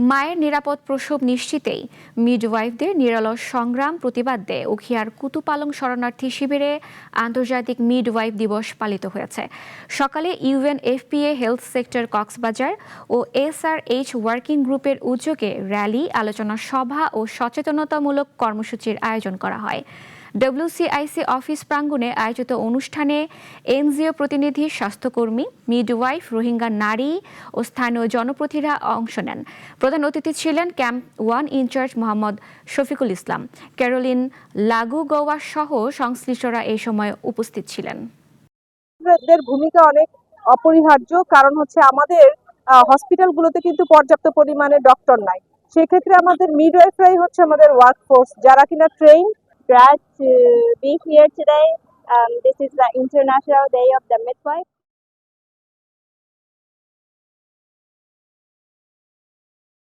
মায়ের নিরাপদ প্রসব নিশ্চিতেই মিডওয়াইফদের নিরলস সংগ্রাম প্রতিবাদে উখিয়ার কুতুপালং শরণার্থী শিবিরে আন্তর্জাতিক মিডওয়াইফ দিবস পালিত হয়েছে। সকালে ইউএনএফপিএ হেলথ সেক্টর কক্সবাজার ও এসআরএইচ ওয়ার্কিং গ্রুপের উদ্যোগে র্যালি, আলোচনা সভা ও সচেতনতামূলক কর্মসূচির আয়োজন করা হয়। ডব্লিউসিআইসি অফিস প্রাঙ্গণে আয়োজিত অনুষ্ঠানে এনজিও প্রতিনিধি, স্বাস্থ্যকর্মী, মিডওয়াইফ, রোহিঙ্গা নারী ও স্থানীয় জনপ্রতিনিধিরা অংশ নেন। প্রধান অতিথি ছিলেন camp 1 in charge Mohammad Shafiqul Islam, Caroline লাগু-গওয়া সহ সংশ্লিষ্টরা এই সময় উপস্থিত ছিলেন। ভূমিকা অনেক অপরিহার্য, কারণ হচ্ছে আমাদের হসপিটালগুলোতে কিন্তু পর্যাপ্ত পরিমাণে ডক্টর নাই। সেক্ষেত্রে আমাদের মিডওয়াইফরাই হচ্ছে আমাদের ওয়ার্কফোর্স, যারা কিনা train. Glad to be here today. This is the International Day of the Midwife.